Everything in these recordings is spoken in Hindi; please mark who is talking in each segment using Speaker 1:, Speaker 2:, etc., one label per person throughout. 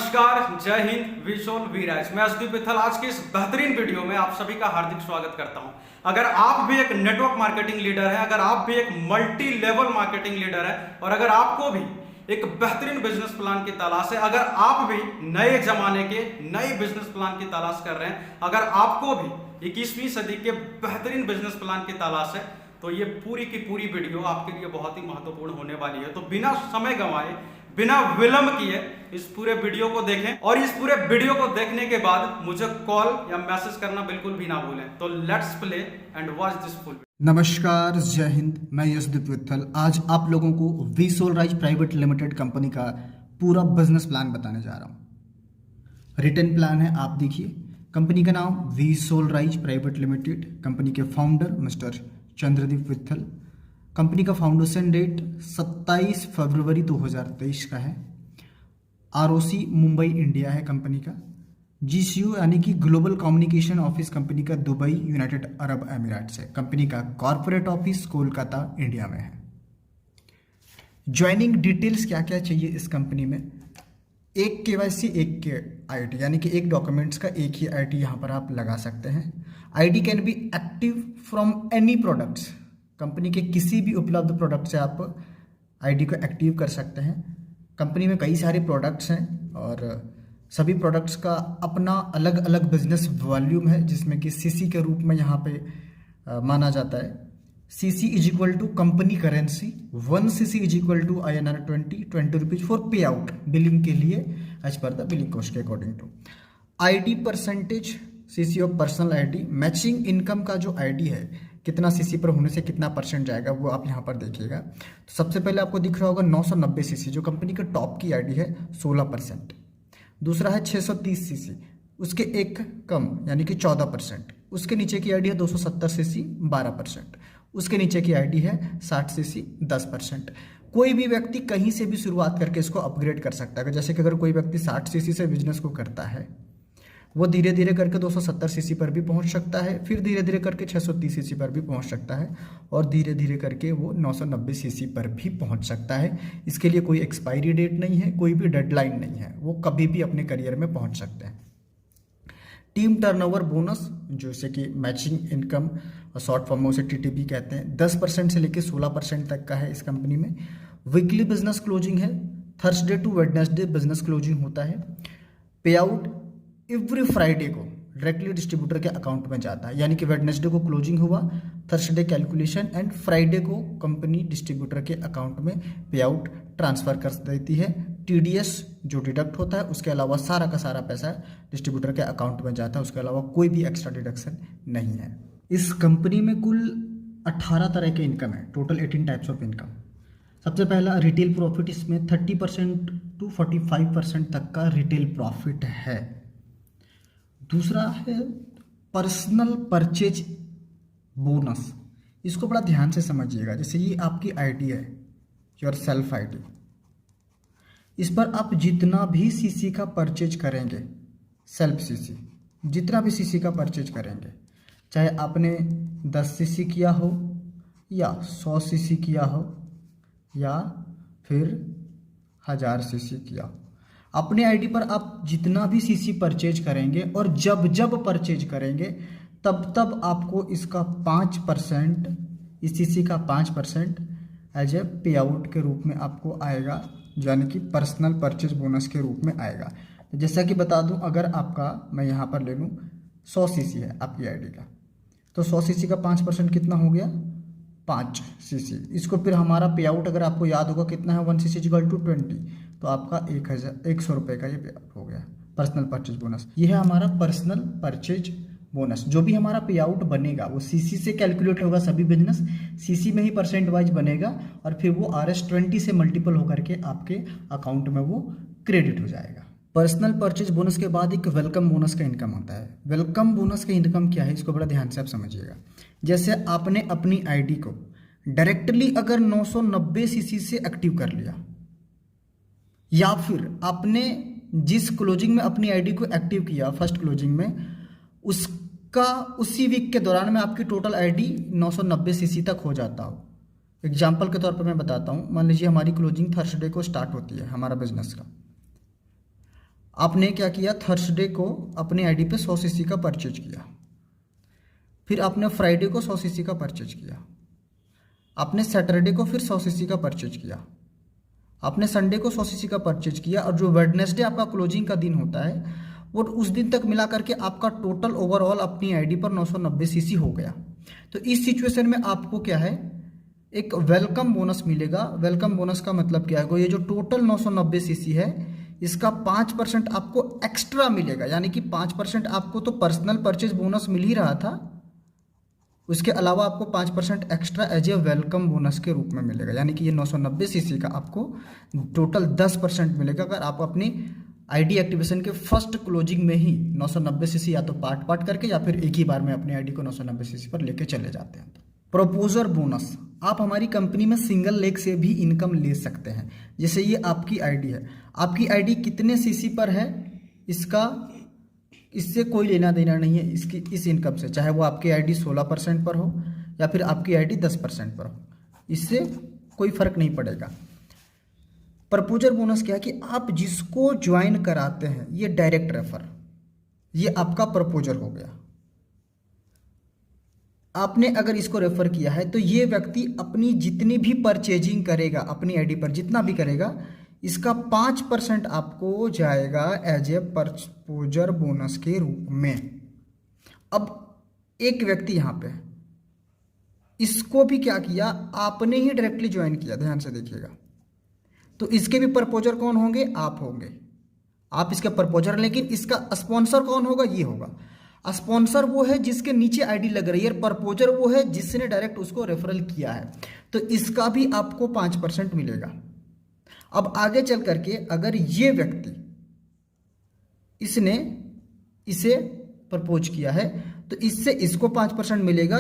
Speaker 1: नमस्कार, जय हिंद, विशोल वीराज। मैं असदीप विथल। आज के इस बेहतरीन वीडियो में आप सभी का हार्दिक स्वागत करता हूं। अगर आप भी एक नेटवर्क मार्केटिंग लीडर है, अगर आप भी एक मल्टी लेवल मार्केटिंग लीडर है और अगर आपको भी एक बेहतरीन बिजनेस प्लान की तलाश है, अगर आप भी नए जमाने के नए बिजनेस प्लान की तलाश कर रहे हैं, अगर आपको भी 21वीं सदी के बेहतरीन बिजनेस प्लान की तलाश है, तो ये पूरी की पूरी वीडियो आपके लिए बहुत ही महत्वपूर्ण होने वाली है। तो बिना समय गंवाए, बिना विलंब किए इस पूरे वीडियो को देखें और इस पूरे वीडियो को देखने के बाद मुझे कॉल या मैसेज करना बिल्कुल भी ना भूलें। तो let's play and watch this full.
Speaker 2: नमस्कार, जय हिंद। मैं यशदीप विठल आज आप लोगों को We solarise private limited company का पूरा बिजनेस प्लान बताने जा रहा हूँ। रिटन प्लान है, आप देखिए। कंपनी का नाम V solarise private limited. Company के founder mister Chandradeep Vithal. Company का फाउंडेशन डेट 27 फरवरी 2023 का है। आरओसी मुंबई इंडिया है कंपनी का। जीसीयू यानी कि ग्लोबल कम्युनिकेशन ऑफिस कंपनी का दुबई यूनाइटेड अरब अमीरात है। कंपनी का कॉर्पोरेट ऑफिस कोलकाता इंडिया में है। ज्वाइनिंग डिटेल्स क्या क्या चाहिए इस कंपनी में? एक केवाईसी, एक के आईडी, यानी कि एक डॉक्यूमेंट्स का एक ही आईडी यहाँ पर आप लगा सकते हैं। ID can be active from any products. Company के किसी भी उपलब्ध प्रोडक्ट से आप आईडी को एक्टिव कर सकते हैं। कंपनी में कई सारे प्रोडक्ट्स हैं और सभी प्रोडक्ट्स का अपना अलग अलग बिजनेस वॉल्यूम है, जिसमें कि सीसी के रूप में यहाँ पे माना जाता है। CC is equal to company currency. 1 CC is equal to INR 20 rupees for pay out billing के लिए as per the billing cost के according to. ID percentage, CC of personal ID. Matching income का जो आईडी है, कितना सीसी पर होने से कितना परसेंट जाएगा, वो आप यहाँ पर देखिएगा। तो सबसे पहले आपको दिख रहा होगा 990 सीसी, जो कंपनी का टॉप की आईडी है, 16%। दूसरा है 630 सीसी, उसके एक कम यानी कि 14%। उसके नीचे की आईडी है 270 सीसी, 12%। उसके नीचे की आईडी है 60 सीसी, 10%। कोई भी व्यक्ति कहीं से भी शुरुआत करके इसको अपग्रेड कर सकता है। जैसे कि अगर कोई व्यक्ति 60 सीसी से बिजनेस को करता है, वो धीरे धीरे करके 270 सीसी पर भी पहुंच सकता है, फिर धीरे धीरे करके 630 सीसी पर भी पहुंच सकता है और धीरे धीरे करके वो 990 सीसी पर भी पहुंच सकता है। इसके लिए कोई एक्सपायरी डेट नहीं है, कोई भी डेडलाइन नहीं है, वो कभी भी अपने करियर में पहुंच सकते हैं। टीम टर्नओवर बोनस, जैसे कि मैचिंग इनकम, शॉर्ट फॉर्म में उसे TTB कहते हैं, 10% से लेकर 16% तक का है इस कंपनी में। वीकली बिजनेस क्लोजिंग है, Thursday to Wednesday business closing होता है। पे आउट एवरी फ्राइडे को डायरेक्टली डिस्ट्रीब्यूटर के अकाउंट में जाता है, यानी कि वेडनेसडे को क्लोजिंग हुआ, थर्सडे कैलकुलेशन एंड फ्राइडे को कंपनी डिस्ट्रीब्यूटर के अकाउंट में पे आउट ट्रांसफर कर देती है। TDS जो डिडक्ट होता है, उसके अलावा सारा का सारा पैसा डिस्ट्रीब्यूटर के अकाउंट में जाता है, उसके अलावा कोई भी एक्स्ट्रा डिडक्शन नहीं है। इस कंपनी में कुल 18 तरह के इनकम है, टोटल 18 टाइप्स ऑफ इनकम। सबसे पहला रिटेल प्रॉफिट, इसमें 30% टू 45% तक का रिटेल प्रॉफिट है। दूसरा है पर्सनल परचेज बोनस। इसको बड़ा ध्यान से समझिएगा। जैसे ये आपकी आईडी है, योर सेल्फ आईडी, इस पर आप जितना भी सीसी का परचेज करेंगे, सेल्फ सीसी, जितना भी सीसी का परचेज करेंगे, चाहे आपने 10 सीसी किया हो या 100 सीसी किया हो या फिर 1000 सीसी किया हो, अपने आईडी पर आप जितना भी सीसी परचेज करेंगे और जब जब परचेज करेंगे तब तब आपको इसका 5%, इस सीसी का 5% एज ए पे आउट के रूप में आपको आएगा, यानी कि पर्सनल परचेज बोनस के रूप में आएगा। तो जैसा कि बता दूं, अगर आपका, मैं यहाँ पर ले लूँ 100 सीसी है आपकी आईडी का, तो 100 सीसी का 5% कितना हो गया? 5 सीसी। इसको फिर हमारा पे आउट, अगर आपको याद होगा कितना है, 1 सीसी इक्वल टू 20, तो आपका 100 रुपये का ये पे आउट हो गया, पर्सनल परचेज बोनस। ये है हमारा पर्सनल परचेज बोनस। जो भी हमारा पे आउट बनेगा वो सीसी से कैलकुलेट होगा, सभी बिजनेस सीसी में ही परसेंट वाइज बनेगा और फिर वो RS20 से मल्टीपल होकर के आपके अकाउंट में वो क्रेडिट हो जाएगा। पर्सनल परचेज बोनस के बाद एक वेलकम बोनस का इनकम होता है। वेलकम बोनस का इनकम क्या है, इसको बड़ा ध्यान से आप समझिएगा। जैसे आपने अपनी आईडी को डायरेक्टली अगर 990 सीसी से एक्टिव कर लिया, या फिर आपने जिस क्लोजिंग में अपनी आईडी को एक्टिव किया, फर्स्ट क्लोजिंग में, उसका उसी वीक के दौरान में आपकी टोटल आईडी 990 सीसी तक हो जाता हो। एग्जाम्पल के तौर पर मैं बताता हूँ। मान लीजिए हमारी क्लोजिंग थर्सडे को स्टार्ट होती है हमारा बिजनेस का। आपने क्या किया, थर्सडे को अपने आईडी पे 100 सीसी का परचेज किया, फिर आपने फ्राइडे को 100 सीसी का परचेज किया, आपने सैटरडे को फिर 100 सीसी का परचेज किया, आपने संडे को 100 सीसी का परचेज किया, और जो वेडनेसडे आपका क्लोजिंग का दिन होता है वो उस दिन तक मिला करके आपका टोटल ओवरऑल अपनी आईडी पर 990 सीसी हो गया। तो इस सिचुएशन में आपको क्या है, एक वेलकम बोनस मिलेगा। वेलकम बोनस का मतलब क्या है, ये जो टोटल 990 सीसी है इसका 5% आपको एक्स्ट्रा मिलेगा, यानी कि 5% आपको तो पर्सनल परचेज बोनस मिल ही रहा था, उसके अलावा आपको 5% extra as a welcome bonus के रूप में मिलेगा, यानी कि ये 990 सीसी का आपको टोटल 10% मिलेगा अगर आप अपनी आईडी एक्टिवेशन के फर्स्ट क्लोजिंग में ही 990 सीसी या तो पार्ट करके या फिर एक ही बार में अपनी आईडी को 990 सीसी पर लेके चले जाते हैं। प्रपोजर बोनस, आप हमारी कंपनी में सिंगल लेग से भी इनकम ले सकते हैं। जैसे ये आपकी आईडी है, आपकी आईडी कितने सीसी पर है इससे कोई लेना देना नहीं है इसकी इस इनकम से, चाहे वो आपकी आईडी 16% पर हो या फिर आपकी आईडी 10% पर हो, इससे कोई फर्क नहीं पड़ेगा। प्रपोजर बोनस क्या है कि आप जिसको ज्वाइन कराते हैं ये डायरेक्ट रेफर, ये आपका प्रपोजर हो गया। आपने अगर इसको रेफर किया है तो ये व्यक्ति अपनी जितनी भी परचेजिंग करेगा अपनी आईडी पर, जितना भी करेगा, इसका 5% आपको जाएगा एज ए प्रपोजर बोनस के रूप में। अब एक व्यक्ति यहाँ पे, इसको भी क्या किया, आपने ही डायरेक्टली ज्वाइन किया, ध्यान से देखिएगा, तो इसके भी प्रपोजर कौन होंगे, आप होंगे, आप इसके प्रपोजर। लेकिन इसका स्पॉन्सर कौन होगा, ये होगा। स्पॉन्सर वो है जिसके नीचे आईडी लग रही है, प्रपोजर वो है जिसने डायरेक्ट उसको रेफरल किया है, तो इसका भी आपको 5% मिलेगा। अब आगे चल करके अगर ये व्यक्ति इसने इसे प्रपोज किया है तो इससे इसको 5% मिलेगा,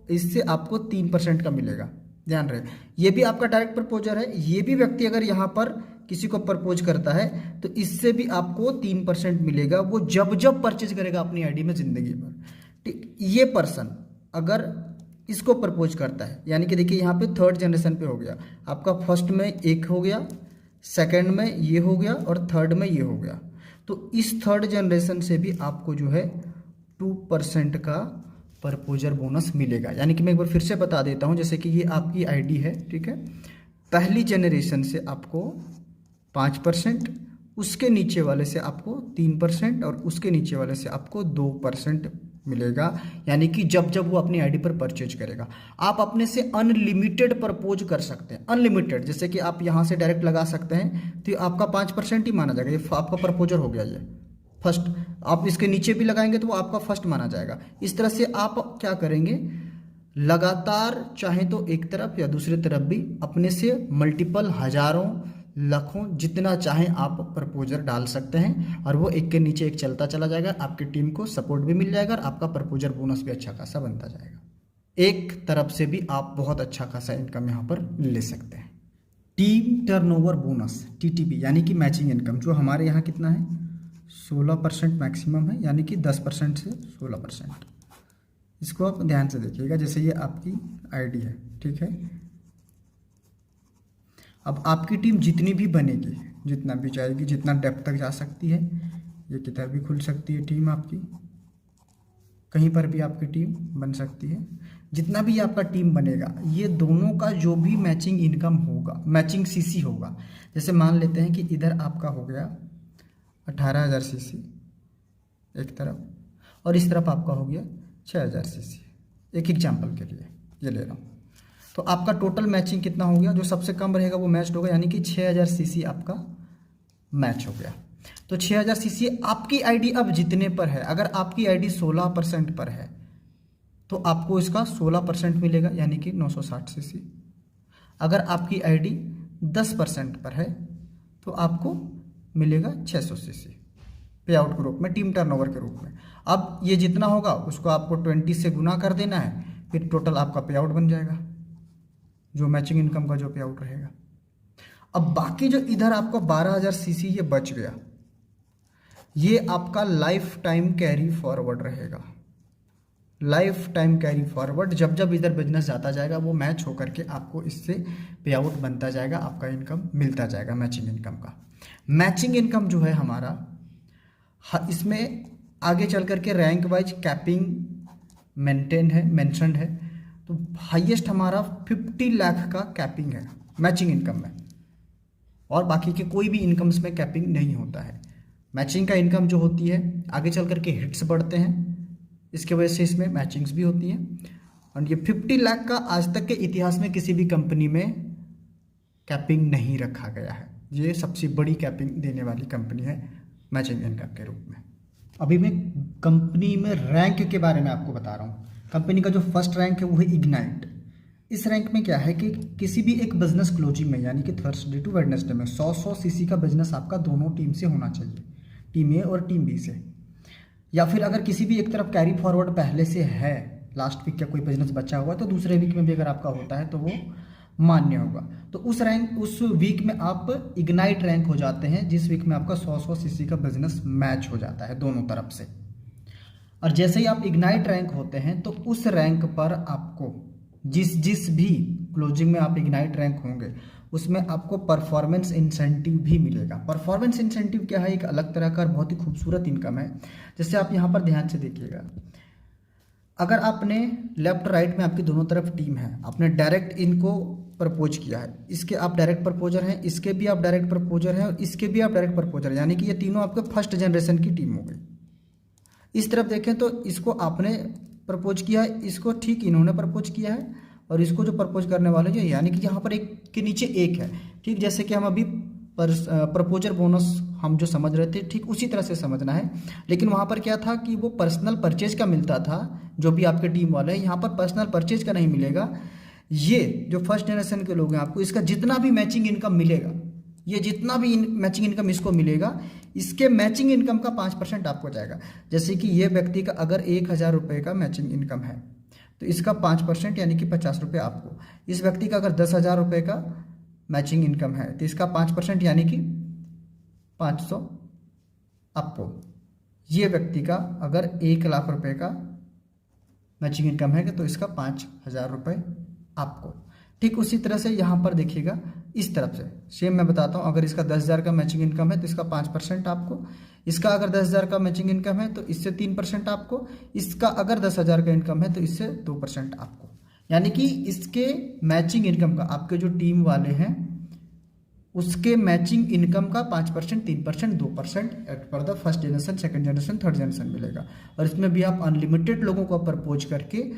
Speaker 2: इससे आपको 3% का मिलेगा। ध्यान रहे, ये भी आपका डायरेक्ट प्रपोजर है। ये भी व्यक्ति अगर यहाँ पर किसी को प्रपोज करता है तो इससे भी आपको 3% मिलेगा, वो जब जब परचेज करेगा अपनी आईडी में जिंदगी भर। ठीक, ये पर्सन अगर इसको प्रपोज करता है, यानी कि देखिए यहाँ पे थर्ड जनरेशन पे हो गया आपका, फर्स्ट में एक हो गया, सेकंड में ये हो गया और थर्ड में ये हो गया, तो इस थर्ड जनरेशन से भी आपको जो है 2% का प्रपोजर बोनस मिलेगा। यानी कि मैं एक बार फिर से बता देता हूँ, जैसे कि ये आपकी आईडी है, ठीक है, पहली जनरेशन से आपको 5%, उसके नीचे वाले से आपको 3% और उसके नीचे वाले से आपको 2% मिलेगा। यानी कि जब जब वो अपनी आईडी पर परचेज करेगा, आप अपने से अनलिमिटेड प्रपोज कर सकते हैं, अनलिमिटेड। जैसे कि आप यहाँ से डायरेक्ट लगा सकते हैं तो ये आपका 5% ही माना जाएगा, ये आपका प्रपोजर हो गया। ये फर्स्ट, आप इसके नीचे भी लगाएंगे तो वो आपका फर्स्ट माना जाएगा। इस तरह से आप क्या करेंगे, लगातार चाहे तो एक तरफ या दूसरी तरफ भी अपने से मल्टीपल, हजारों, लाखों, जितना चाहें आप प्रपोजर डाल सकते हैं, और वो एक के नीचे एक चलता चला जाएगा। आपकी टीम को सपोर्ट भी मिल जाएगा और आपका प्रपोजर बोनस भी अच्छा खासा बनता जाएगा। एक तरफ से भी आप बहुत अच्छा खासा इनकम यहाँ पर ले सकते हैं। टीम टर्नओवर बोनस, टीटीबी, यानी कि मैचिंग इनकम, जो हमारे यहाँ कितना है, 16% मैक्सिमम है, यानी कि 10% से 16%। इसको आप ध्यान से देखिएगा। जैसे ये आपकी आईडी है, ठीक है, अब आपकी टीम जितनी भी बनेगी, जितना भी जाएगी, जितना डेप्थ तक जा सकती है, ये किधर भी खुल सकती है टीम आपकी, कहीं पर भी आपकी टीम बन सकती है। जितना भी आपका टीम बनेगा, ये दोनों का जो भी मैचिंग इनकम होगा, मैचिंग सीसी होगा, जैसे मान लेते हैं कि इधर आपका हो गया 18,000 सीसी एक तरफ, और इस तरफ आपका हो गया 6,000 सीसी, एक एग्जाम्पल के लिए ये ले रहा हूँ, तो आपका टोटल मैचिंग कितना हो गया, जो सबसे कम रहेगा वो मैच होगा, यानी कि 6,000 सीसी आपका मैच हो गया। तो 6,000 सीसी आपकी आईडी अब जितने पर है, अगर आपकी आईडी 16% पर है तो आपको इसका 16% मिलेगा, यानी कि 960 सीसी। अगर आपकी आईडी 10% पर है तो आपको मिलेगा 600 सीसी पे आउट के रूप में, टीम टर्नओवर के रूप में। अब ये जितना होगा उसको आपको 20 से गुना कर देना है, फिर टोटल आपका पे आउट बन जाएगा, जो मैचिंग इनकम का जो पे आउट रहेगा। अब बाकी जो इधर आपको 12,000 सीसी ये बच गया, ये आपका लाइफ टाइम कैरी फॉरवर्ड रहेगा, लाइफ टाइम कैरी फॉरवर्ड, जब जब इधर बिजनेस जाता जाएगा वो मैच होकर के आपको इससे पे आउट बनता जाएगा, आपका इनकम मिलता जाएगा मैचिंग इनकम का। मैचिंग इनकम जो है हमारा इसमें आगे चल करके रैंक वाइज कैपिंग मेंशन्ड है। तो हाईएस्ट हमारा 50 लाख का कैपिंग है मैचिंग इनकम में, और बाकी के कोई भी इनकम्स में कैपिंग नहीं होता है। मैचिंग का इनकम जो होती है आगे चल करके हिट्स बढ़ते हैं, इसके वजह से इसमें मैचिंग्स भी होती हैं। और ये 50 लाख का आज तक के इतिहास में किसी भी कंपनी में कैपिंग नहीं रखा गया है। ये सबसे बड़ी कैपिंग देने वाली कंपनी है मैचिंग इनकम के रूप में। अभी मैं कंपनी में रैंक के बारे में आपको बता रहा हूँ। कंपनी का जो फर्स्ट रैंक है वो है इग्नाइट। इस रैंक में क्या है कि किसी भी एक बिजनेस क्लोजिंग में, यानी कि थर्सडे टू वेडनेसडे में 100 सीसी का बिजनेस आपका दोनों टीम से होना चाहिए, टीम ए और टीम बी से। या फिर अगर किसी भी एक तरफ कैरी फॉरवर्ड पहले से है, लास्ट वीक का कोई बिजनेस बचा हुआ, तो दूसरे वीक में भी अगर आपका होता है तो वो मान्य होगा। तो उस वीक में आप इग्नाइट रैंक हो जाते हैं, जिस वीक में आपका 100 सीसी का बिजनेस मैच हो जाता है दोनों तरफ से। और जैसे ही आप इग्नाइट रैंक होते हैं तो उस रैंक पर आपको जिस भी क्लोजिंग में आप इग्नाइट रैंक होंगे उसमें आपको परफॉर्मेंस इंसेंटिव भी मिलेगा। परफॉर्मेंस इंसेंटिव क्या है? एक अलग तरह का बहुत ही खूबसूरत इनकम है। जैसे आप यहाँ पर ध्यान से देखिएगा, अगर आपने लेफ्ट राइट में आपकी दोनों तरफ टीम है, आपने डायरेक्ट इनको प्रपोज किया है, इसके आप डायरेक्ट प्रपोजर हैं, इसके भी आप डायरेक्ट प्रपोजर हैं और इसके भी आप डायरेक्ट प्रपोजर हैं, यानी कि ये तीनों आपके फर्स्ट जनरेशन की टीम हो गई। इस तरफ देखें तो इसको आपने प्रपोज किया है, इसको ठीक इन्होंने प्रपोज किया है, और इसको जो प्रपोज करने वाले जो, यानी कि यहाँ पर एक के नीचे एक है। ठीक जैसे कि हम अभी प्रपोजर बोनस हम जो समझ रहे थे, ठीक उसी तरह से समझना है। लेकिन वहाँ पर क्या था कि वो पर्सनल परचेज का मिलता था, जो भी आपके टीम वाले हैं। यहाँ पर पर्सनल परचेज का नहीं मिलेगा। ये जो फर्स्ट जनरेशन के लोग हैं, आपको इसका जितना भी मैचिंग इनकम मिलेगा, ये जितना भी मैचिंग इनकम इसको मिलेगा, इसके मैचिंग इनकम का 5% आपको जाएगा। जैसे कि ये व्यक्ति का अगर 1000 रुपये का मैचिंग इनकम है तो इसका 5% यानी कि 50 रुपये आपको। इस व्यक्ति का अगर 10,000 रुपये का मैचिंग इनकम है तो इसका 5% यानी कि 500 आपको। ये व्यक्ति का अगर 1 लाख रुपये का मैचिंग इनकम है तो इसका 5,000 रुपये आपको। ठीक उसी तरह से यहाँ पर देखिएगा, इस तरफ से सेम मैं बताता हूँ। अगर इसका 10,000 का मैचिंग इनकम है तो इसका 5% आपको। इसका अगर 10,000 का मैचिंग इनकम है तो इससे 3% आपको। इसका अगर 10,000 का इनकम है तो इससे 2% आपको। यानी कि इसके मैचिंग इनकम का, आपके जो टीम वाले हैं उसके मैचिंग इनकम का 5%, 3%, 2% for the first generation, second generation, third generation मिलेगा। और इसमें भी आप अनलिमिटेड लोगों को प्रपोज करके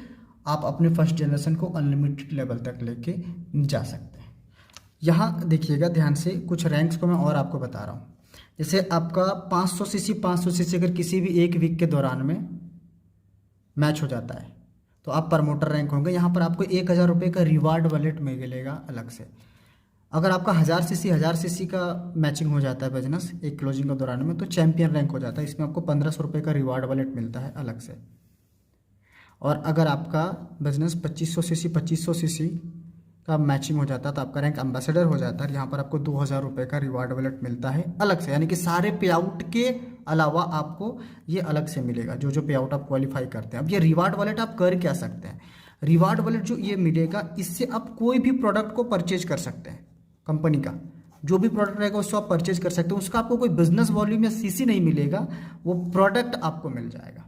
Speaker 2: आप अपने फर्स्ट जनरेशन को अनलिमिटेड लेवल तक लेके जा सकते हैं। यहाँ देखिएगा ध्यान से, कुछ रैंक्स को मैं और आपको बता रहा हूँ। जैसे आपका 500 सीसी अगर किसी भी एक वीक के दौरान में मैच हो जाता है तो आप प्रमोटर रैंक होंगे। यहाँ पर आपको 1,000 रुपये का रिवार्ड वॉलेट मिलेगा अलग से। अगर आपका 1000 सीसी का मैचिंग हो जाता है बिजनेस एक क्लोजिंग के दौरान में तो चैंपियन रैंक हो जाता है। इसमें आपको 1500 रुपये का रिवार्ड वॉलेट मिलता है अलग से। और अगर आपका बिजनेस 2500 सीसी का मैचिंग हो जाता है तो आपका रैंक एम्बेसडर हो जाता है। यहाँ पर आपको 2000 रुपये का रिवार्ड वॉलेट मिलता है अलग से। यानी कि सारे पे आउट के अलावा आपको ये अलग से मिलेगा, जो जो पे आउट आप क्वालिफाई करते हैं। अब ये रिवार्ड वॉलेट आप कर क्या सकते हैं? रिवार्ड वॉलेट जो ये मिलेगा, इससे आप कोई भी प्रोडक्ट को परचेज कर सकते हैं। कंपनी का जो भी प्रोडक्ट रहेगा उसको आप परचेज कर सकते हैं। उसका आपको कोई बिजनेस वॉल्यूम या सीसी नहीं मिलेगा, वो प्रोडक्ट आपको मिल जाएगा।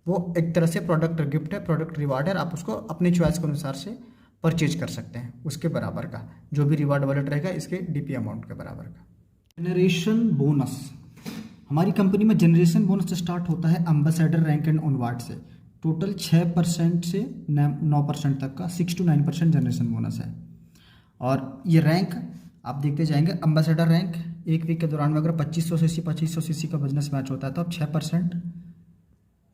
Speaker 2: वो एक तरह से प्रोडक्ट गिफ्ट है, प्रोडक्ट रिवार्ड है। आप उसको अपनी चॉइस के अनुसार से परचेज कर सकते हैं। उसके बराबर का जो भी रिवार्ड वॉलेट रहेगा इसके डीपी अमाउंट के बराबर का। जनरेशन बोनस, हमारी कंपनी में जनरेशन बोनस स्टार्ट होता है एम्बेसडर रैंक एंड ऑनवर्ड से। टोटल 6% से 9% तक का 6 to 9% जनरेशन बोनस है। और ये रैंक आप देखते जाएंगे। एम्बेसडर रैंक एक वीक के दौरान में अगर 2500 सीसी का बिजनेस मैच होता है तो आप 6%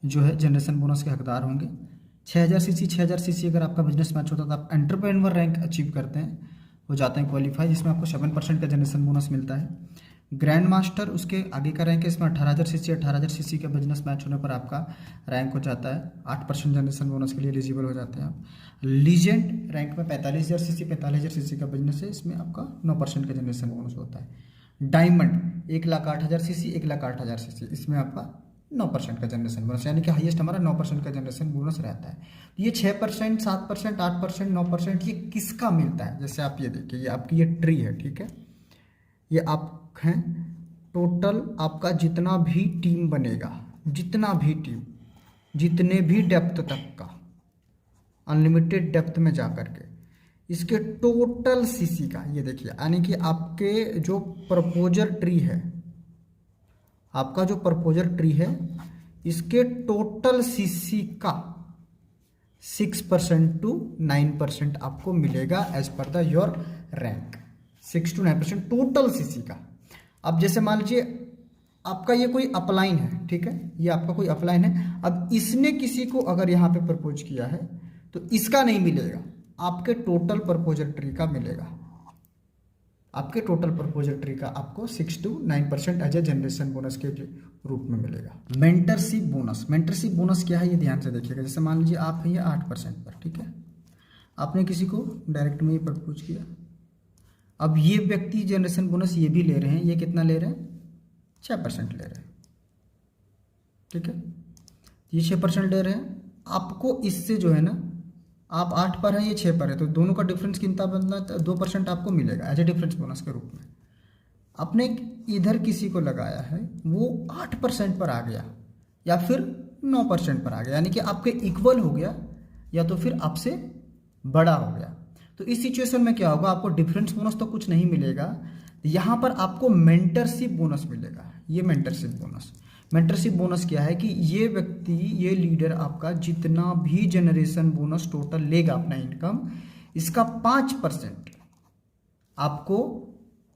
Speaker 2: जो है जनरेशन बोनस के हकदार होंगे। 6000 सीसी अगर आपका बिजनेस मैच होता है तो आप एंटरप्रेन्योर रैंक अचीव करते हैं, हो जाते हैं क्वालिफाई, जिसमें आपको 7% का जनरेशन बोनस मिलता है। ग्रैंड मास्टर उसके आगे का रैंक है, इसमें 18,000 सीसी का बिजनेस मैच होने पर आपका रैंक हो जाता है 8% जनरेशन बोनस के लिए एलिजिबल हो जाते हैं आप। लीजेंड रैंक में 45,000 सीसी का बिजनेस है, इसमें आपका 9% का जनरेशन बोनस होता है। डायमंड 1,08,000 सीसी, 1,08,000 सीसी, इसमें आपका 9% का जनरेशन बोनस, यानी कि हाईएस्ट हमारा 9% का जनरेशन बोनस रहता है। ये 6%, 7%, 8%, 9% ये किसका मिलता है? जैसे आप ये देखिए, ये आपकी ये ट्री है, ठीक है, ये आप हैं टोटल आपका जितना भी टीम बनेगा, जितना भी टीम, जितने भी डेप्थ तक का, अनलिमिटेड डेप्थ में जा कर के इसके टोटल सीसी का, ये देखिए, यानी कि आपके जो प्रपोजर ट्री है, आपका जो प्रपोजर ट्री है, इसके टोटल सीसी का 6% to 9% आपको मिलेगा as per the your rank. 6 to 9% total CC का। अब जैसे मान लीजिए आपका ये कोई अपलाइन है, ठीक है, ये आपका कोई अपलाइन है, अब इसने किसी को अगर यहाँ पे प्रपोज किया है तो इसका नहीं मिलेगा, आपके टोटल प्रपोजर ट्री का मिलेगा। आपके टोटल प्रपोजल ट्री का आपको 6 to 9% as a generation bonus के रूप में मिलेगा। मेंटरशिप बोनस, मेंटरशिप बोनस क्या है ये ध्यान से देखिएगा। जैसे मान लीजिए आप हैं 8% पर, ठीक है, आपने किसी को डायरेक्ट में ये प्रपोज किया, अब ये व्यक्ति जनरेशन बोनस ये भी ले रहे हैं, ये कितना ले रहे हैं? 6% ले रहे हैं, ठीक है, ये 6% ले रहे हैं। आपको इससे जो है ना, आप 8 पर हैं, ये 6 पर है, तो दोनों का डिफरेंस कितना बनना है? 2% आपको मिलेगा एज ए डिफरेंस बोनस के रूप में। आपने इधर किसी को लगाया है, वो 8% पर आ गया या फिर 9% पर आ गया, यानी कि आपके इक्वल हो गया या तो फिर आपसे बड़ा हो गया। तो इस सिचुएशन में क्या होगा? आपको डिफरेंस बोनस तो कुछ नहीं मिलेगा, यहाँ पर आपको मेंटरशिप बोनस मिलेगा। ये मेंटरशिप बोनस, मेंटरशिप बोनस क्या है कि ये व्यक्ति, ये लीडर आपका जितना भी जनरेशन बोनस टोटल लेगा अपना इनकम, इसका 5% आपको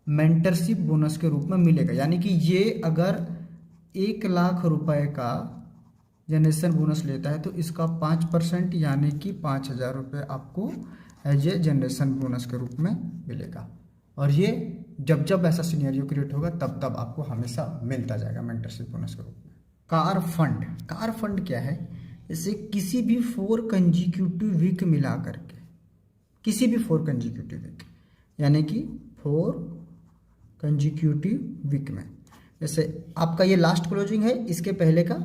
Speaker 2: मेंटरशिप बोनस के रूप में मिलेगा। यानी कि ये अगर 1 लाख रुपए का जनरेशन बोनस लेता है तो इसका 5% यानी कि 5,000 रुपये आपको एज ए जनरेशन बोनस के रूप में मिलेगा। और ये जब जब ऐसा सिनेरियो क्रिएट होगा तब तब आपको हमेशा मिलता जाएगा मेंटरशिप बोनस के रूप में। कार फंड, कार फंड क्या है? जैसे किसी भी 4 कंजिक्यूटिव वीक मिला करके, किसी भी 4 कंजिक्यूटिव वीक, यानी कि 4 कंजिक्यूटिव वीक में, जैसे आपका ये लास्ट क्लोजिंग है, इसके पहले का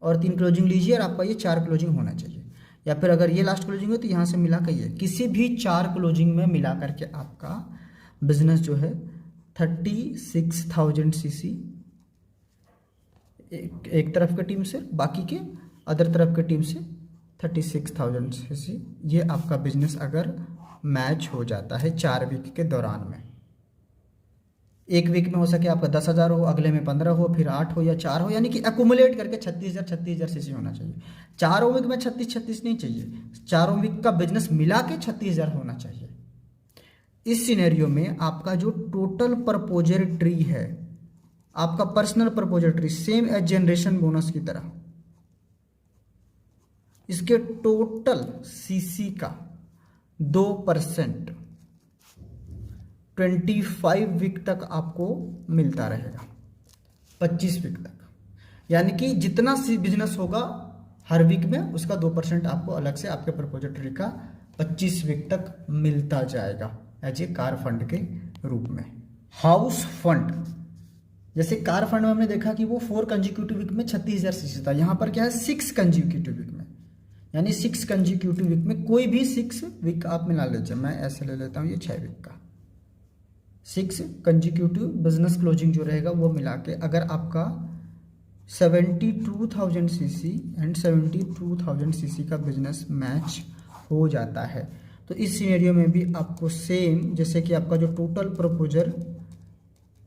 Speaker 2: और 3 क्लोजिंग लीजिए और आपका ये 4 क्लोजिंग होना चाहिए, या फिर अगर ये लास्ट क्लोजिंग हो तो यहाँ से मिला कर ये किसी भी 4 क्लोजिंग में मिला करके आपका बिजनेस जो है 36,000 सीसी एक तरफ के टीम से, बाकी के अदर तरफ के टीम से 36,000 सीसी, ये आपका बिजनेस अगर मैच हो जाता है 4 वीक के दौरान में। एक वीक में हो सके आपका 10,000 हो, अगले में 15 हो, फिर 8 हो या 4 हो, यानी कि एक्यूमुलेट करके 36,000 सीसी होना चाहिए। चारों वीक में 36 नहीं चाहिए, चारों वीक का बिजनेस मिला के 36,000 होना चाहिए। इस सिनेरियो में आपका जो टोटल प्रपोजर ट्री है, आपका personal proposer tree, same age generation bonus की तरह, इसके टोटल सीसी का 2% 25 वीक तक आपको मिलता रहेगा, 25 वीक तक, यानी कि जितना सी बिजनेस होगा हर वीक में उसका 2% आपको अलग से आपके प्रपोजर ट्री का 25 वीक तक मिलता जाएगा एज ए कार फंड के रूप में। हाउस फंड, जैसे कार फंड में हमने देखा कि वो 4 कंजिक्यूटिव वीक में 36,000 सीसी था, यहाँ पर क्या है 6 कंजिक्यूटिव वीक में, यानी 6 कंजिक्यूटिव वीक में कोई भी 6 वीक आप मिला लीजिए, मैं ऐसे ले लेता हूँ ये 6 वीक का, 6 कंजिक्यूटिव बिजनेस क्लोजिंग जो रहेगा वो मिला के अगर आपका 72,000 सीसी एंड 72,000 सीसी का बिजनेस मैच हो जाता है, तो इस सिनेरियो में भी आपको सेम जैसे कि आपका जो टोटल प्रपोजर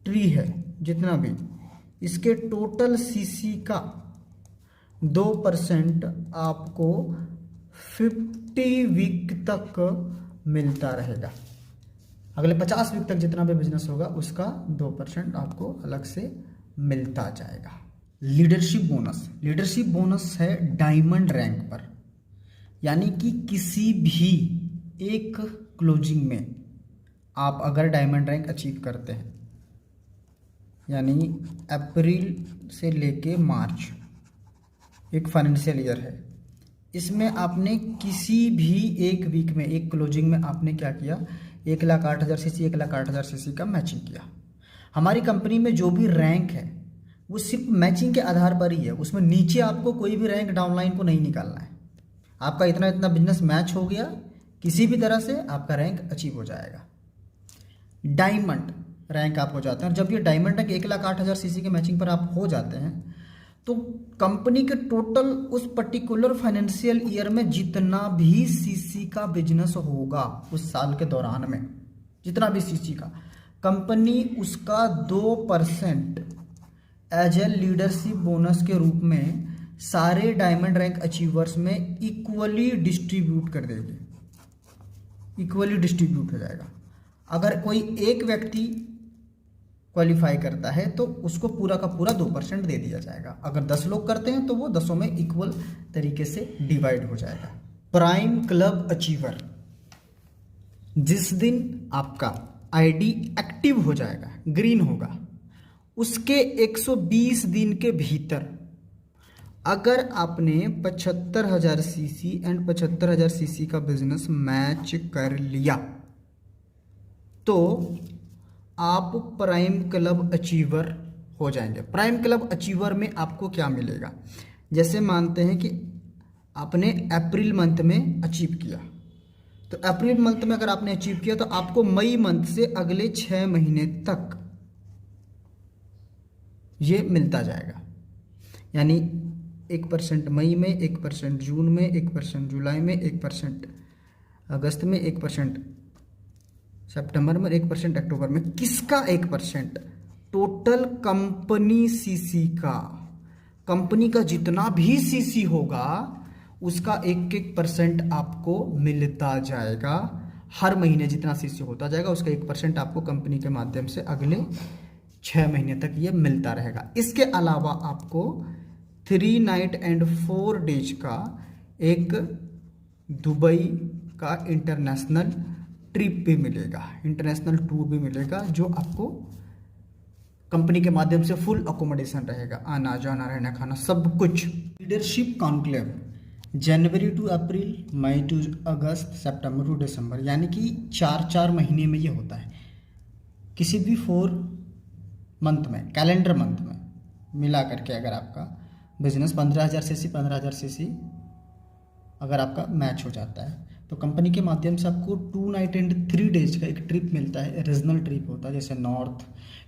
Speaker 2: ट्री है जितना भी, इसके टोटल सीसी का 2% आपको 50 वीक तक मिलता रहेगा। अगले 50 वीक तक जितना भी बिजनेस होगा उसका 2% आपको अलग से मिलता जाएगा। लीडरशिप बोनस, लीडरशिप बोनस है डायमंड रैंक पर, यानी कि किसी भी एक क्लोजिंग में आप अगर डायमंड रैंक अचीव करते हैं, यानी अप्रैल से लेके मार्च एक फाइनेंशियल ईयर है, इसमें आपने किसी भी एक वीक में एक क्लोजिंग में आपने क्या किया, 1,08,000 सीसी 1,08,000 सीसी का मैचिंग किया। हमारी कंपनी में जो भी रैंक है वो सिर्फ मैचिंग के आधार पर ही है, उसमें नीचे आपको कोई भी रैंक डाउनलाइन को नहीं निकालना है। आपका इतना इतना बिजनेस मैच हो गया, किसी भी तरह से आपका रैंक अचीव हो जाएगा। डायमंड रैंक आप हो जाते हैं, और जब ये डायमंड रैंक 1,08,000 सीसी के मैचिंग पर आप हो जाते हैं तो कंपनी के टोटल उस पर्टिकुलर फाइनेंशियल ईयर में जितना भी सीसी का बिजनेस होगा उस साल के दौरान में, जितना भी सीसी का, कंपनी उसका 2% एज ए लीडरशिप बोनस के रूप में सारे डायमंड रैंक अचीवर्स में इक्वली डिस्ट्रीब्यूट कर देगी, इक्वली डिस्ट्रीब्यूट हो जाएगा। अगर कोई एक व्यक्ति क्वालिफाई करता है तो उसको पूरा का पूरा 2% दे दिया जाएगा। अगर 10 लोग करते हैं तो वो 10 में इक्वल तरीके से डिवाइड हो जाएगा। प्राइम क्लब अचीवर, जिस दिन आपका आईडी एक्टिव हो जाएगा, ग्रीन होगा, उसके 120 दिन के भीतर अगर आपने 75,000 सीसी एंड 75,000 सीसी का बिजनेस मैच कर लिया तो आप प्राइम क्लब अचीवर हो जाएंगे। प्राइम क्लब अचीवर में आपको क्या मिलेगा, जैसे मानते हैं कि आपने अप्रैल मंथ में अचीव किया, तो अप्रैल मंथ में अगर आपने अचीव किया तो आपको मई मंथ से अगले 6 महीने तक ये मिलता जाएगा। यानी 1% मई में, 1% जून में, 1% जुलाई में, 1% अगस्त में, 1% सितंबर में, 1% अक्टूबर में। किसका 1%? टोटल कंपनी सीसी का, कंपनी का जितना भी सीसी होगा उसका 1% आपको मिलता जाएगा। हर महीने जितना सीसी होता जाएगा उसका 1% आपको कंपनी के माध्यम से अगले 6 महीने तक ये मिलता रहेगा। इसके अलावा आपको 3 नाइट एंड 4 डेज का एक दुबई का इंटरनेशनल ट्रिप भी मिलेगा, इंटरनेशनल टूर भी मिलेगा, जो आपको कंपनी के माध्यम से फुल अकोमोडेशन रहेगा, आना जाना रहना खाना सब कुछ। लीडरशिप कॉन्क्लेव जनवरी टू अप्रैल, मई टू अगस्त, सितंबर टू दिसंबर, यानी कि 4 महीने में ये होता है। किसी भी 4 मंथ में, कैलेंडर मंथ में मिला करके अगर आपका बिजनेस 15,000 सीसी 15,000 सीसी अगर आपका मैच हो जाता है तो कंपनी के माध्यम से आपको 2 नाइट एंड 3 डेज का एक ट्रिप मिलता है। रीजनल ट्रिप होता है, जैसे नॉर्थ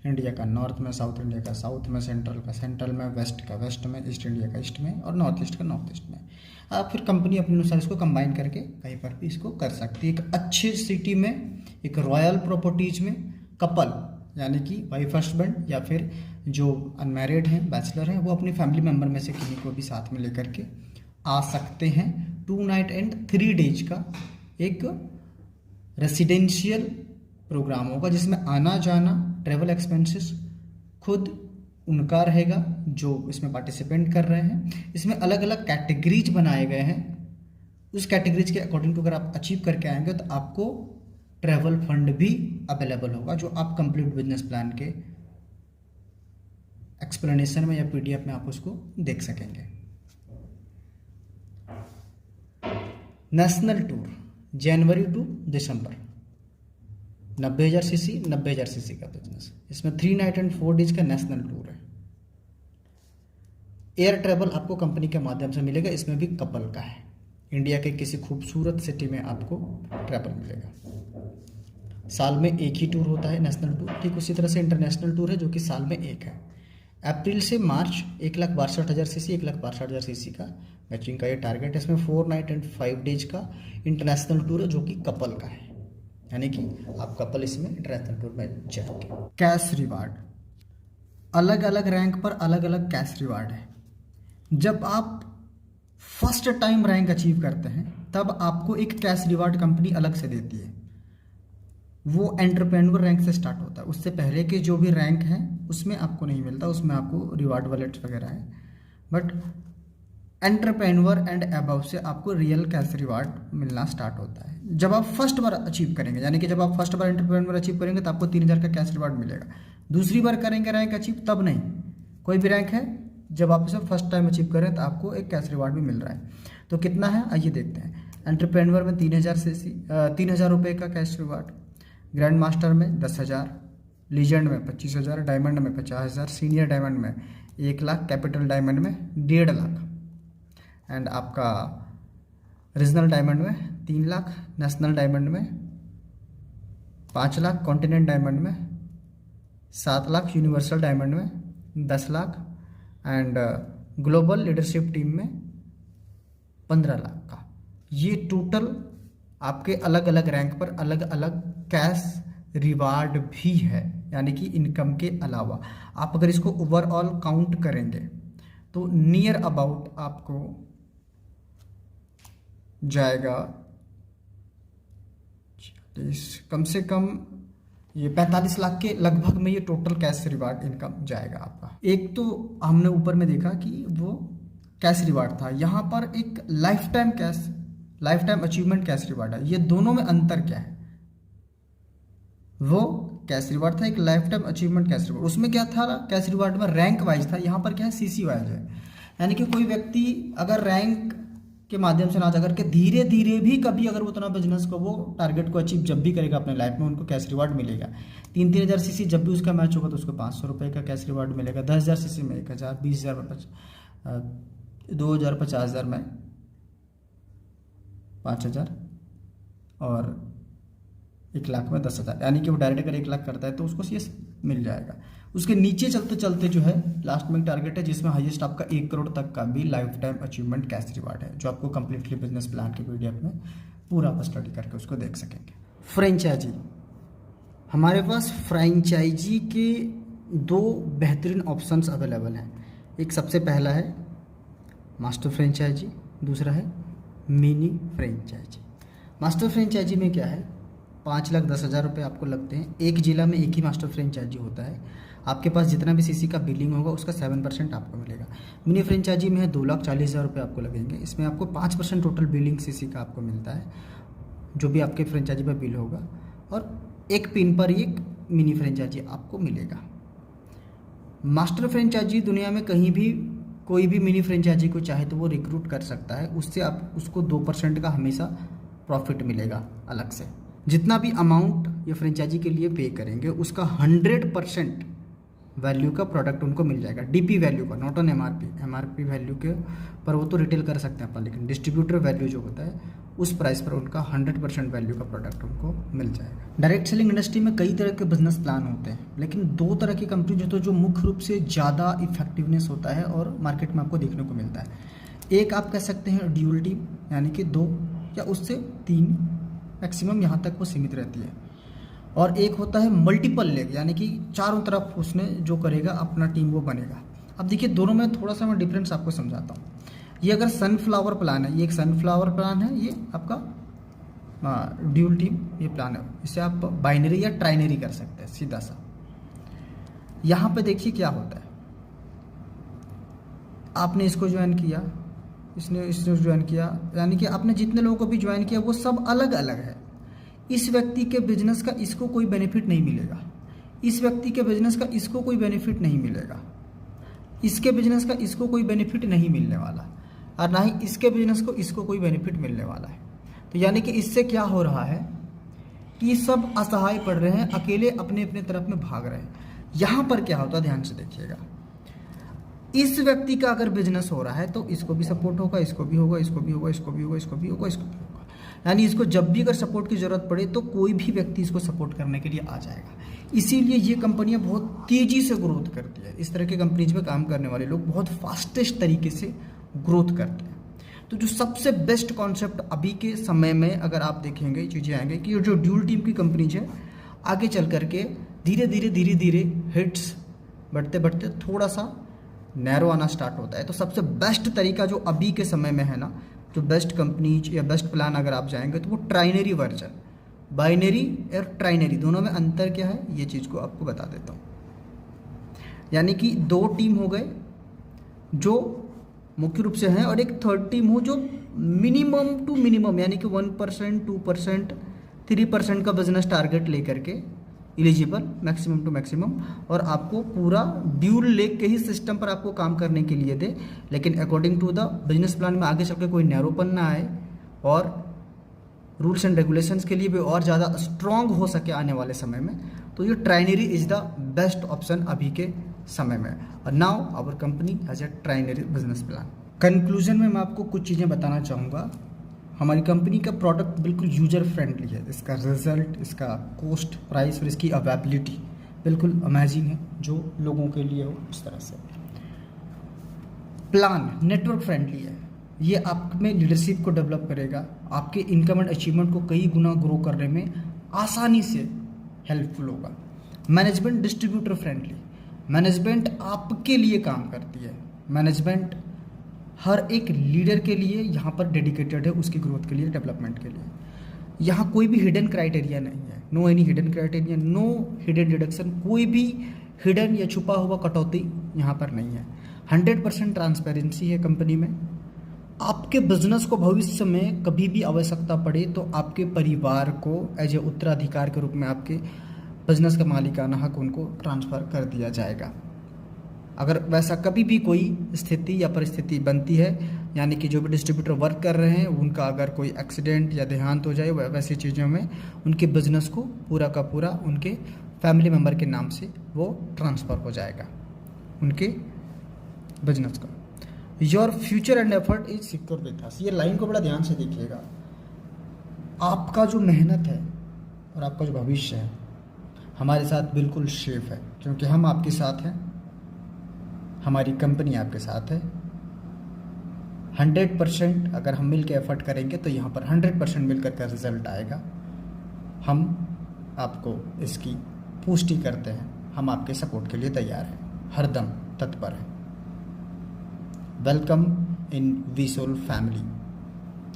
Speaker 2: इंडिया का नॉर्थ में, साउथ इंडिया का साउथ में, सेंट्रल का सेंट्रल में, वेस्ट का वेस्ट में, ईस्ट इंडिया का ईस्ट में और नॉर्थ ईस्ट का नॉर्थ ईस्ट में। आप फिर कंपनी अपने अनुसार इसको कंबाइन करके कहीं पर भी इसको कर सकती है। एक अच्छी सिटी में, एक रॉयल प्रॉपर्टीज में कपल यानी कि वाइफ हस्बैंड या फिर जो अनमैरिड हैं, बैचलर हैं, वो अपनी फैमिली मेम्बर में से किसी को भी साथ में लेकर के आ सकते हैं। 2 नाइट एंड 3 डेज का एक रेसिडेंशियल प्रोग्राम होगा जिसमें आना जाना, ट्रेवल एक्सपेंसेस खुद उनका रहेगा जो इसमें पार्टिसिपेंट कर रहे हैं। इसमें अलग अलग कैटेगरीज बनाए गए हैं, उस कैटेगरीज के अकॉर्डिंग टू अगर आप अचीव करके आएंगे तो आपको ट्रैवल फंड भी अवेलेबल होगा, जो आप कंप्लीट बिजनेस प्लान के एक्सप्लेनेशन में या पीडीएफ में आप उसको देख सकेंगे। नेशनल टूर जनवरी टू दिसंबर, 90,000 सीसी 90,000 सीसी का बिजनेस, इसमें 3 नाइट एंड 4 डेज का नेशनल टूर है। एयर ट्रैवल आपको कंपनी के माध्यम से मिलेगा, इसमें भी कपल का है। इंडिया के किसी खूबसूरत सिटी में आपको ट्रैवल मिलेगा। साल में एक ही टूर होता है नेशनल टूर, ठीक उसी तरह से इंटरनेशनल टूर है जो कि साल में एक है। अप्रैल से मार्च 1,62,000 सीसी 1,62,000 सीसी का मैचिंग का ये टारगेट है। इसमें 4 नाइट एंड 5 डेज का इंटरनेशनल टूर है जो कि कपल का है, यानी कि आप कपल इसमें इंटरनेशनल टूर में जाएंगे। कैश रिवार्ड, अलग अलग रैंक पर अलग अलग कैश रिवार्ड है। जब आप फर्स्ट टाइम रैंक अचीव करते हैं तब आपको एक कैश रिवार्ड कंपनी अलग से देती है। वो एंटरप्रेन्योर रैंक से स्टार्ट होता है, उससे पहले के जो भी रैंक हैं उसमें आपको नहीं मिलता, उसमें आपको रिवार्ड वॉलेट्स वगैरह है। बट एंटरप्रेन्योर एंड अबव से आपको रियल कैश रिवार्ड मिलना स्टार्ट होता है जब आप फर्स्ट बार अचीव करेंगे, यानी कि जब आप फर्स्ट बार एंटरप्रेन्योर अचीव करेंगे तो आपको 3,000 का कैश रिवार्ड मिलेगा। दूसरी बार करेंगे रैंक अचीव तब नहीं, कोई भी रैंक है जब आप इसे फर्स्ट टाइम अचीव करें तो आपको एक कैश रिवार्ड भी मिल रहा है। तो कितना है आइए देखते हैं। एंटरप्रेन्योर में 3,000 रुपये का कैश रिवार्ड, ग्रैंड मास्टर में 10,000, लीजेंड में 25,000, डायमंड में 50,000, सीनियर डायमंड में 1 लाख, कैपिटल डायमंड में 1.5 लाख एंड आपका रीजनल डायमंड में 3 लाख, नेशनल डायमंड में 5 लाख, कॉन्टिनेंट डायमंड में 7 लाख, यूनिवर्सल डायमंड में 10 lakh and global leadership team में 15 लाख का। ये टोटल आपके अलग अलग रैंक पर अलग अलग कैश रिवार्ड भी है, यानी कि इनकम के अलावा आप अगर इसको ओवरऑल काउंट करेंगे तो नियर अबाउट आपको जाएगा कम से कम ये 45 लाख के लगभग में ये टोटल कैश रिवार्ड इनकम जाएगा आपका। एक तो हमने ऊपर में देखा कि वो कैश रिवार्ड था, यहाँ पर एक life time achievement cash reward है। ये दोनों में अंतर क्या है? वो कैश रिवार्ड था एक life time achievement cash reward, उसमें क्या था कैश रिवार्ड में रैंक वाइज था, यहाँ पर क्या है सीसी वाइज है। यानी कि कोई व्यक्ति अगर रैंक के माध्यम से ना जा करके धीरे धीरे भी कभी अगर वो उतना बिजनेस को वो टारगेट को अचीव जब भी करेगा अपने लाइफ में, उनको कैश रिवार्ड मिलेगा। 3,000 सीसी जब भी उसका मैच होगा तो उसको 500 रुपये का कैश रिवार्ड मिलेगा। 10,000 सीसी में 1,000, 20,000 में 2,000, 50,000 में 5,000 और 1 लाख में 10,000। यानी कि वो डायरेक्ट अगर 1 लाख करता है तो उसको ये मिल जाएगा। उसके नीचे चलते चलते जो है लास्ट में टारगेट है जिसमें हाईएस्ट आपका 1 करोड़ तक का भी life time achievement cash reward है, जो आपको कंप्लीटली बिजनेस प्लान के पीडीएफ में पूरा आप स्टडी करके उसको देख सकेंगे। फ्रेंचाइजी, हमारे पास फ्रेंचाइजी के 2 बेहतरीन ऑप्शंस अवेलेबल हैं। एक सबसे पहला है मास्टर फ्रेंचाइजी, दूसरा है मिनी फ्रेंचाइजी। मास्टर फ्रेंचाइजी में क्या है, 5,10,000 रुपये आपको लगते हैं। एक जिला में एक ही मास्टर फ्रेंचाइजी होता है। आपके पास जितना भी सीसी का बिलिंग होगा उसका 7% आपको मिलेगा। मिनी फ्रेंचाइजी में है 2,40,000 रुपये आपको लगेंगे। इसमें आपको 5% टोटल बिलिंग सीसी का आपको मिलता है, जो भी आपके फ्रेंचाइजी पर बिल होगा, और एक पिन पर एक मिनी फ्रेंचाइजी आपको मिलेगा। मास्टर फ्रेंचाइजी दुनिया में कहीं भी कोई भी मिनी फ्रेंचाइजी को चाहे तो वो रिक्रूट कर सकता है, उससे आप उसको 2% का हमेशा प्रॉफिट मिलेगा अलग से। जितना भी अमाउंट ये फ्रेंचाइजी के लिए पे करेंगे उसका 100% वैल्यू का प्रोडक्ट उनको मिल जाएगा, डीपी वैल्यू का, नॉट ऑन एमआरपी वैल्यू के पर वो तो रिटेल कर सकते हैं अपन, लेकिन डिस्ट्रीब्यूटर वैल्यू जो होता है उस प्राइस पर उनका 100% वैल्यू का प्रोडक्ट उनको मिल जाएगा। डायरेक्ट सेलिंग इंडस्ट्री में कई तरह के बिजनेस प्लान होते हैं, लेकिन 2 तरह की कंपनी जो मुख्य रूप से ज़्यादा इफेक्टिवनेस होता है और मार्केट में आपको देखने को मिलता है। एक आप कह सकते हैं ड्यूल टीम, यानी कि 2 या उससे 3 मैक्सिमम यहाँ तक वो सीमित रहती है, और एक होता है मल्टीपल लेग, यानी कि चारों तरफ उसने जो करेगा अपना टीम वो बनेगा। अब देखिए दोनों में थोड़ा सा मैं डिफरेंस आपको समझाता हूँ। ये अगर सनफ्लावर प्लान है, ये एक सनफ्लावर प्लान है, ये आपका ड्यूल टीम ये प्लान है। इसे आप बाइनरी या ट्राइनरी कर सकते हैं सीधा सा। यहाँ पे देखिए क्या होता है, आपने इसको ज्वाइन किया, इसने ज्वाइन किया, यानी कि आपने जितने लोगों को भी ज्वाइन किया वो सब अलग अलग है। इस व्यक्ति के बिजनेस का इसको कोई बेनिफिट नहीं मिलेगा, इस व्यक्ति के बिजनेस का इसको कोई बेनिफिट नहीं मिलेगा, इसके बिजनेस का इसको कोई बेनिफिट नहीं मिलने वाला, और ना ही इसके बिजनेस को इसको कोई बेनिफिट मिलने वाला है। तो यानी कि इससे क्या हो रहा है कि सब असहाय पड़ रहे हैं, अकेले अपने अपने तरफ में भाग रहे हैं। यहाँ पर क्या होता है ध्यान से देखिएगा, इस व्यक्ति का अगर बिजनेस हो रहा है तो इसको भी सपोर्ट होगा, इसको भी होगा, इसको भी होगा, इसको भी होगा, इसको भी होगा, इसको भी होगा। यानी इसको जब भी अगर सपोर्ट की जरूरत पड़े तो कोई भी व्यक्ति इसको सपोर्ट करने के लिए आ जाएगा। इसीलिए ये कंपनियां बहुत तेजी से ग्रोथ करती है। इस तरह के कंपनीज में काम करने वाले लोग बहुत फास्टेस्ट तरीके से ग्रोथ करते हैं। तो जो सबसे बेस्ट कॉन्सेप्ट अभी के समय में अगर आप देखेंगे चीज़ें आएंगे कि जो ड्यूल टीम की कंपनीज है आगे चल करके धीरे धीरे हिट्स बढ़ते बढ़ते थोड़ा सा नैरो आना स्टार्ट होता है। तो सबसे बेस्ट तरीका जो अभी के समय में है ना, जो बेस्ट कंपनीज या बेस्ट प्लान अगर आप जाएंगे तो वो ट्राइनरी वर्जन, बाइनरी और ट्राइनरी दोनों में अंतर क्या है ये चीज़ को आपको बता देता हूँ। यानी कि 2 टीम हो गए जो मुख्य रूप से हैं, और एक थर्ड टीम हो जो मिनिमम टू मिनिमम यानी कि 1%, 2%, 3% का बिजनेस टारगेट लेकर के एलिजिबल मैक्सिमम टू मैक्सिमम, और आपको पूरा ड्यूल लेग के ही सिस्टम पर आपको काम करने के लिए दे, लेकिन according to the business plan में आगे चल के कोई नैरोपन ना आए और रूल्स एंड रेगुलेशंस के लिए भी और ज़्यादा स्ट्रॉन्ग हो सके आने वाले समय में। तो ये trinary is the best option अभी के समय में। और now our company has a trinary business plan. Conclusion में मैं आपको कुछ चीज़ें बताना चाहूँगा। हमारी कंपनी का प्रोडक्ट बिल्कुल यूजर फ्रेंडली है, इसका रिजल्ट, इसका कॉस्ट, प्राइस और इसकी अवेलेबिलिटी बिल्कुल अमेजिंग है, जो लोगों के लिए हो उस तरह से। प्लान नेटवर्क फ्रेंडली है, ये आप में लीडरशिप को डेवलप करेगा, आपके इनकम एंड अचीवमेंट को कई गुना ग्रो करने में आसानी से हेल्पफुल होगा। मैनेजमेंट डिस्ट्रीब्यूटर फ्रेंडली, मैनेजमेंट आपके लिए काम करती है, मैनेजमेंट हर एक लीडर के लिए यहाँ पर डेडिकेटेड है, उसकी ग्रोथ के लिए, डेवलपमेंट के लिए। यहाँ कोई भी हिडन क्राइटेरिया नहीं है, no any hidden criteria, no hidden deduction, कोई भी हिडन या छुपा हुआ कटौती यहाँ पर नहीं है। 100% ट्रांसपेरेंसी है कंपनी में। आपके बिजनेस को भविष्य में कभी भी आवश्यकता पड़े तो आपके परिवार को एज ए उत्तराधिकार के रूप में आपके बिजनेस का मालिकाना हक उनको ट्रांसफ़र कर दिया जाएगा। अगर वैसा कभी भी कोई स्थिति या परिस्थिति बनती है, यानी कि जो भी डिस्ट्रीब्यूटर वर्क कर रहे हैं उनका अगर कोई एक्सीडेंट या देहांत हो जाए, वैसी चीज़ों में उनके बिजनेस को पूरा का पूरा उनके फैमिली मेम्बर के नाम से वो ट्रांसफ़र हो जाएगा उनके बिजनेस का। Your future and effort is secure with us, ये लाइन को बड़ा ध्यान से देखिएगा। आपका जो मेहनत है और आपका जो भविष्य है हमारे साथ बिल्कुल सेफ है, क्योंकि हम आपके साथ हैं, हमारी कंपनी आपके साथ है। 100% अगर हम मिल के एफर्ट करेंगे तो यहाँ पर 100% मिलकर का रिजल्ट आएगा। हम आपको इसकी पुष्टि करते हैं, हम आपके सपोर्ट के लिए तैयार हैं, हरदम तत्पर हैं। Welcome in VSol family.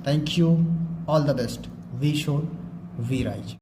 Speaker 2: Thank you, all the best. VSol वीराइज।